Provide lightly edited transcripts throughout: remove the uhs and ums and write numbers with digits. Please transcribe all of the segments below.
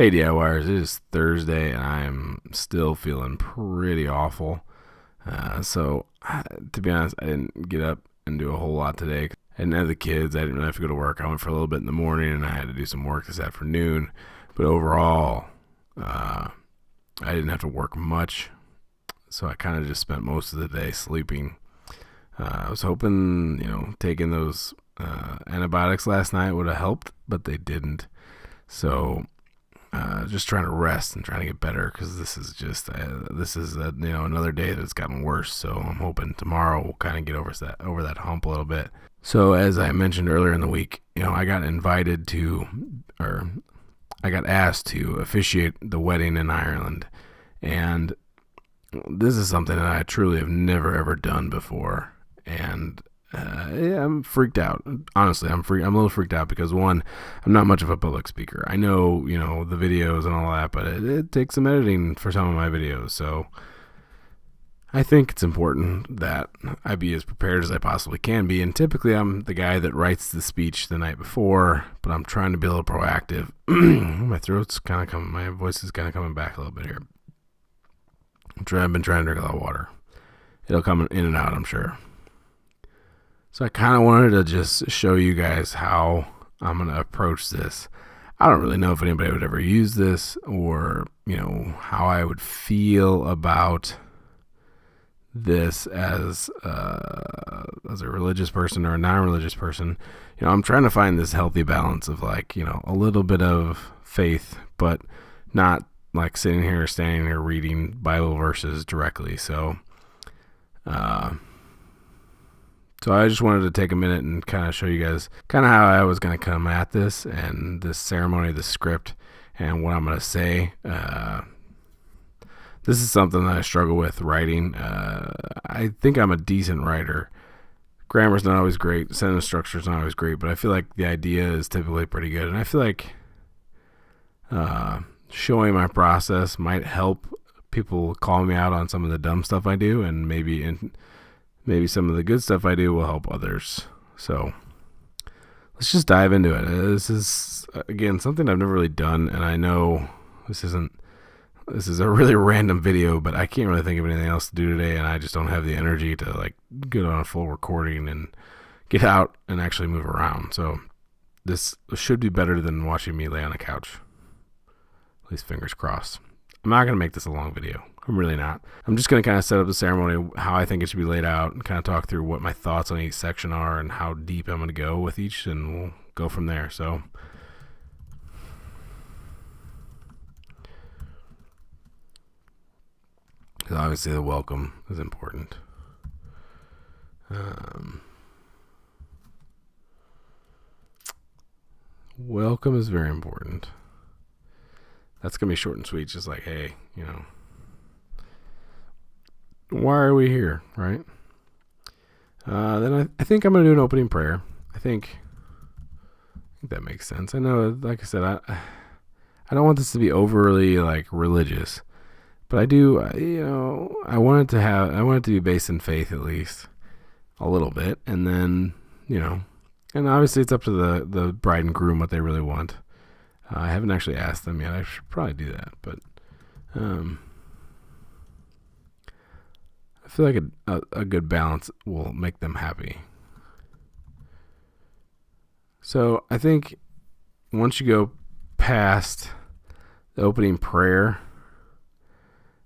Hey DIYers, it is Thursday and I'm still feeling pretty awful. To be honest, I didn't get up and do a whole lot today. I didn't have the kids. I didn't really have to go to work. I went for a little bit in the morning and I had to do some work this afternoon. But overall, I didn't have to work much. So I kind of just spent most of the day sleeping. I was hoping, taking those antibiotics last night would have helped, but they didn't. So just trying to rest and trying to get better because this is another day that's gotten worse. So I'm hoping tomorrow we'll kind of get over that hump a little bit. So as I mentioned earlier in the week, I got asked to officiate the wedding in Ireland, and this is something that I truly have never ever done before, and I'm freaked out. Honestly, I'm a little freaked out because, one, I'm not much of a public speaker. I know, the videos and all that, but it takes some editing for some of my videos. So I think it's important that I be as prepared as I possibly can be. And typically I'm the guy that writes the speech the night before, but I'm trying to be a little proactive. My voice is kind of coming back a little bit here. I've been trying to drink a lot of water. It'll come in and out, I'm sure. So I kind of wanted to just show you guys how I'm going to approach this. I don't really know if anybody would ever use this or, how I would feel about this as a religious person or a non-religious person. I'm trying to find this healthy balance of a little bit of faith, but not like standing here reading Bible verses directly. So I just wanted to take a minute and kind of show you guys kind of how I was going to come at this and this ceremony, the script, and what I'm going to say. This is something that I struggle with writing. I think I'm a decent writer. Grammar's not always great. Sentence structure's not always great, but I feel like the idea is typically pretty good. And I feel like showing my process might help people call me out on some of the dumb stuff I do, and maybe some of the good stuff I do will help others. So let's just dive into it. This is, again, something I've never really done, and I know this is a really random video, but I can't really think of anything else to do today, and I just don't have the energy to get on a full recording and get out and actually move around. So this should be better than watching me lay on a couch. At least fingers crossed. I'm not going to make this a long video. I'm really not. I'm just going to kind of set up the ceremony, how I think it should be laid out, and kind of talk through what my thoughts on each section are and how deep I'm going to go with each, and we'll go from there. So obviously the welcome is important. Welcome is very important. That's going to be short and sweet, just like, hey, why are we here, right? Then I think I'm going to do an opening prayer. I think that makes sense. I know, like I said, I don't want this to be overly religious, but I do, I want it to be based in faith at least a little bit, and then, and obviously it's up to the bride and groom what they really want. I haven't actually asked them yet. I should probably do that, but I feel like a good balance will make them happy. So I think once you go past the opening prayer,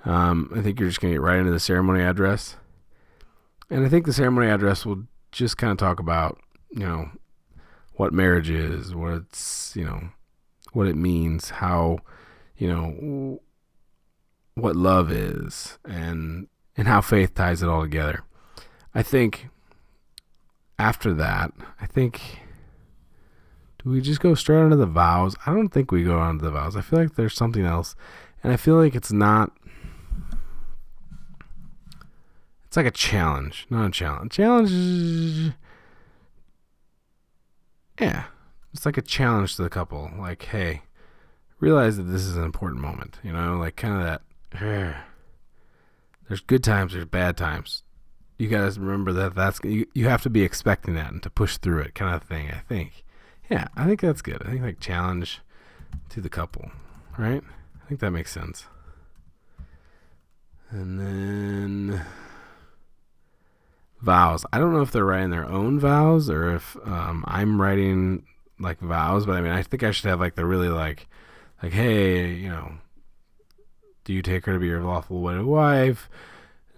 I think you're just going to get right into the ceremony address. And I think the ceremony address will just kind of talk about, what marriage is, what it's, what it means, how, what love is, and how faith ties it all together. I think after that, do we just go straight onto the vows? I don't think we go on to the vows. I feel like there's something else, and I feel like it's like a challenge, not a challenge. Yeah. It's like a challenge to the couple. Like, hey, realize that this is an important moment. Kind of that, there's good times, there's bad times. You guys remember that you have to be expecting that and to push through it kind of thing, I think. Yeah, I think that's good. I think challenge to the couple, right? I think that makes sense. And then vows. I don't know if they're writing their own vows or if I'm writing like vows, but I mean, I think I should have like the really like, hey, do you take her to be your lawful wedded wife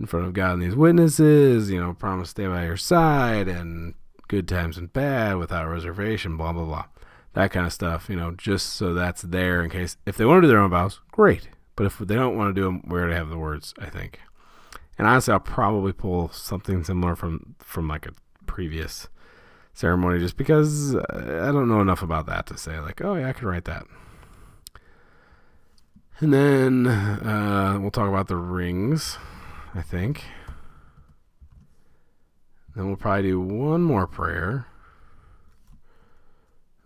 in front of God and these witnesses? Promise to stay by your side and good times and bad without reservation, blah, blah, blah. That kind of stuff, just so that's there in case. If they want to do their own vows, great. But if they don't want to do them, we already have the words, I think. And honestly, I'll probably pull something similar from like a previous ceremony just because I don't know enough about that to say like, oh yeah, I could write that. And then we'll talk about the rings, I think. Then we'll probably do one more prayer.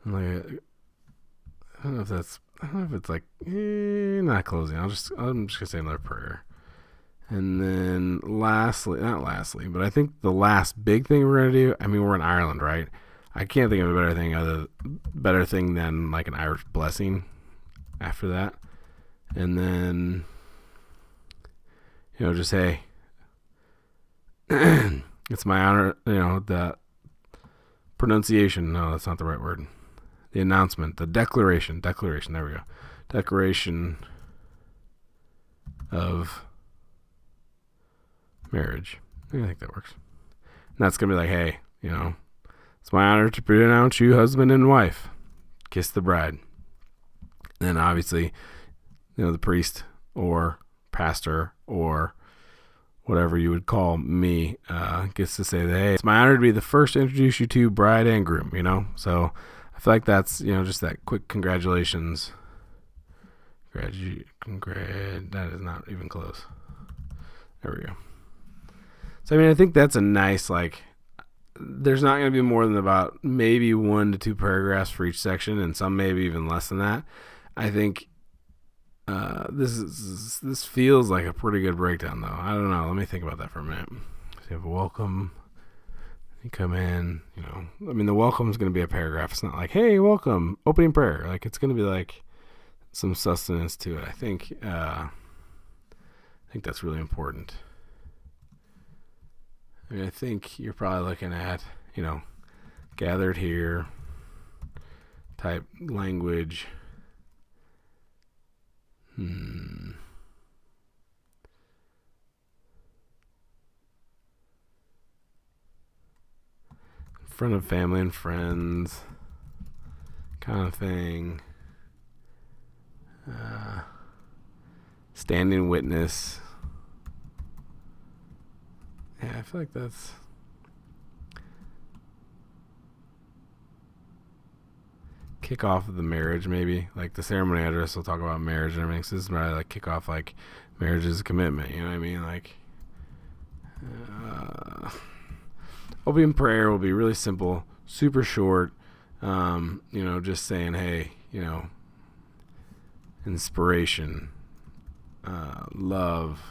I don't know if it's like not closing. I'm just gonna say another prayer. And then but I think the last big thing we're gonna do. I mean, we're in Ireland, right? I can't think of a better thing than like an Irish blessing. After that, and then just hey, it's my honor. The pronunciation. No, that's not the right word. The announcement, the declaration. There we go. Declaration of marriage. I think that works. And that's going to be like, hey, it's my honor to pronounce you husband and wife. Kiss the bride. And then obviously, the priest or pastor or whatever you would call me gets to say that, hey, it's my honor to be the first to introduce you to bride and groom, So I feel like that's, just that quick congratulations. That is not even close. There we go. So, I mean, I think that's a nice, like, there's not going to be more than about maybe 1 to 2 paragraphs for each section, and some maybe even less than that. I think this feels like a pretty good breakdown, though. I don't know. Let me think about that for a minute. So you have a welcome. You come in, I mean, the welcome is going to be a paragraph. It's not like, hey, welcome, opening prayer. Like, it's going to be like some sustenance to it. I think that's really important. I mean, I think you're probably looking at, gathered here type language. In front of family and friends kind of thing. Standing witness. Yeah, I feel like that's kick off of the marriage, maybe. Like the ceremony address will talk about marriage and everything. So this is probably like kick off like marriage is a commitment, you know what I mean? Like opening prayer will be really simple, super short. Just saying, hey, inspiration, love,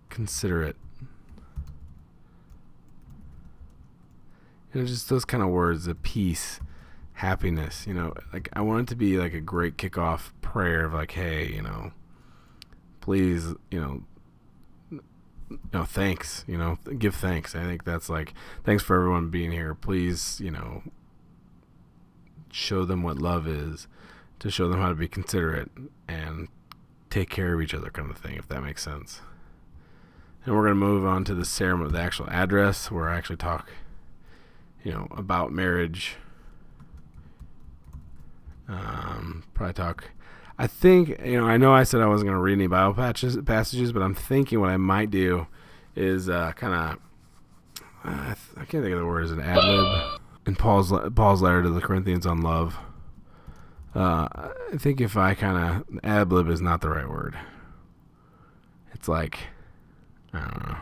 considerate. Just those kind of words, the peace, happiness, like I want it to be like a great kickoff prayer of like, hey, please, thanks, give thanks. I think that's like, thanks for everyone being here. Please, show them what love is, to show them how to be considerate and take care of each other kind of thing, if that makes sense. And we're going to move on to the ceremony, the actual address, where I actually talk, about marriage. Probably talk, I think, I know I said I wasn't going to read any Bible passages, but I'm thinking what I might do is kind of, I can't think of the word, is an ad lib in Paul's letter to the Corinthians on love. I think if I kind of, ad lib is not the right word. It's like, I don't know,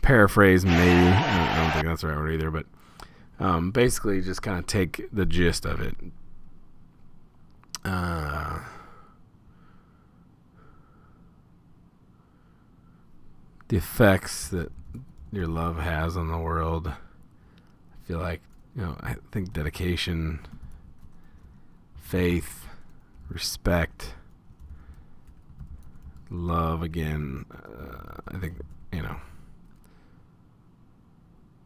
paraphrase maybe. I don't think that's the right word either, but basically just kind of take the gist of it. The effects that your love has on the world. I feel like, I think dedication, faith, respect, love again. I think,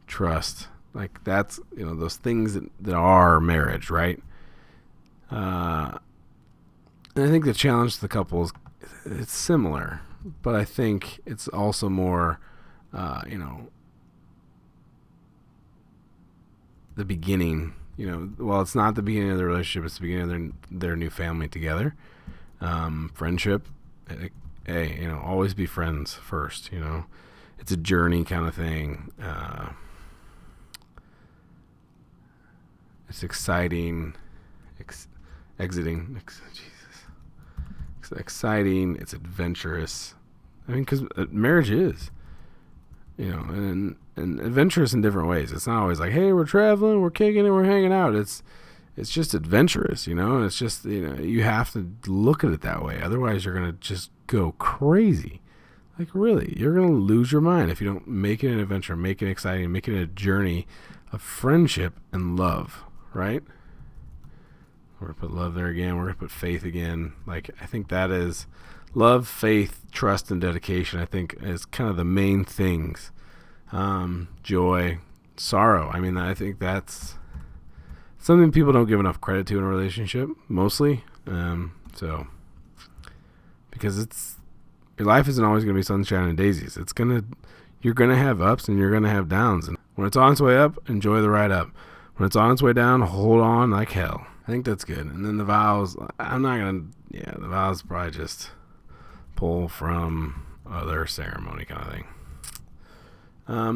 trust. Like that's, those things that are marriage, right? And I think the challenge to the couple is it's similar, but I think it's also more, the beginning. Well, it's not the beginning of the relationship; it's the beginning of their new family together. Friendship. Hey, always be friends first. It's a journey kind of thing. It's exciting. It's exciting. It's adventurous. I mean, because marriage is, and adventurous in different ways. It's not always like, hey, we're traveling, we're kicking it, we're hanging out. It's just adventurous, and it's just, you have to look at it that way. Otherwise, you're gonna just go crazy. Like really, you're gonna lose your mind if you don't make it an adventure, make it exciting, make it a journey of friendship and love, right? We're gonna put love there again. We're gonna put faith again. Like I think that is love, faith, trust, and dedication. I think is kind of the main things. Joy, sorrow. I mean, I think that's something people don't give enough credit to in a relationship, mostly. So because your life isn't always gonna be sunshine and daisies. You're gonna have ups and you're gonna have downs. And when it's on its way up, enjoy the ride up. When it's on its way down, hold on like hell. I think that's good. And then the vows, the vows probably just pull from other ceremony kind of thing.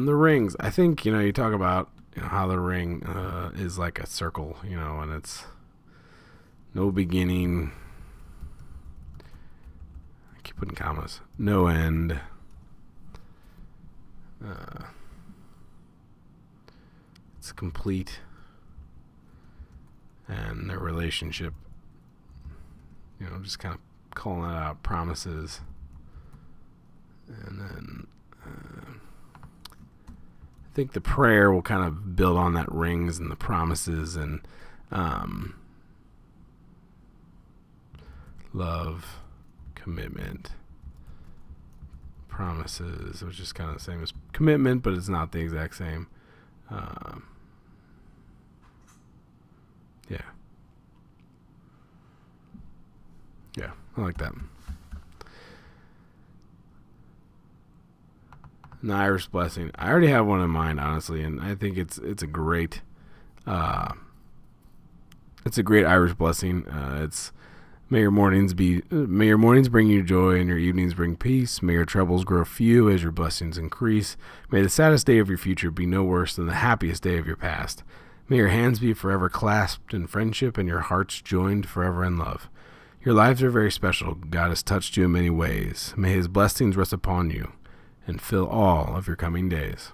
The rings, I think, you talk about how the ring is like a circle, and it's no beginning. I keep putting commas. No end. It's complete. And their relationship, just kind of calling it out, promises. And then I think the prayer will kind of build on that rings and the promises and love, commitment, promises, which is kind of the same as commitment, but it's not the exact same. Yeah, I like that. An Irish blessing. I already have one in mind, honestly, and I think it's a great Irish blessing. It's may your mornings bring you joy and your evenings bring peace. May your troubles grow few as your blessings increase. May the saddest day of your future be no worse than the happiest day of your past. May your hands be forever clasped in friendship and your hearts joined forever in love. Your lives are very special. God has touched you in many ways. May his blessings rest upon you and fill all of your coming days.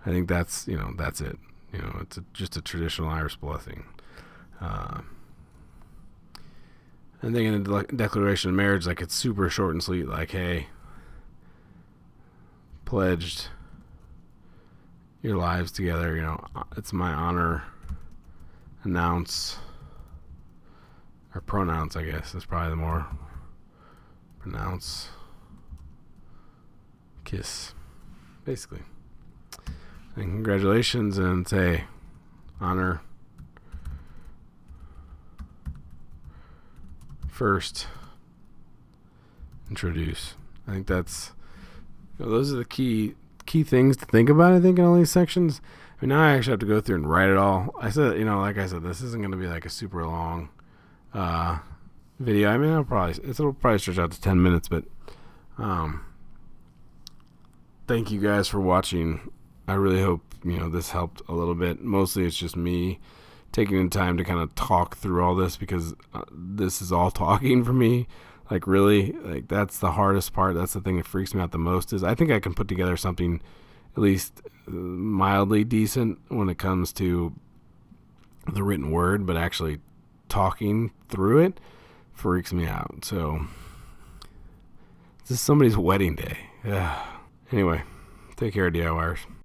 I think that's it. It's just a traditional Irish blessing. And then in the declaration of marriage, like it's super short and sweet. Like, hey, pledged your lives together. It's my honor. Announce. Or pronounce, I guess, is probably the more. Pronounce. Kiss. Basically. And congratulations, and say, honor. First. Introduce. I think that's. Those are the key things to think about, I think, in all these sections. I mean, now I actually have to go through and write it all. I said, like I said, this isn't going to be like a super long video. I mean, it'll probably stretch out to 10 minutes, but thank you guys for watching. I really hope this helped a little bit. Mostly it's just me taking the time to kind of talk through all this, because this is all talking for me. Like really, like that's the hardest part. That's the thing that freaks me out the most. Is I think I can put together something at least mildly decent when it comes to the written word, but actually talking through it freaks me out. So this is somebody's wedding day. Anyway, take care, DIYers.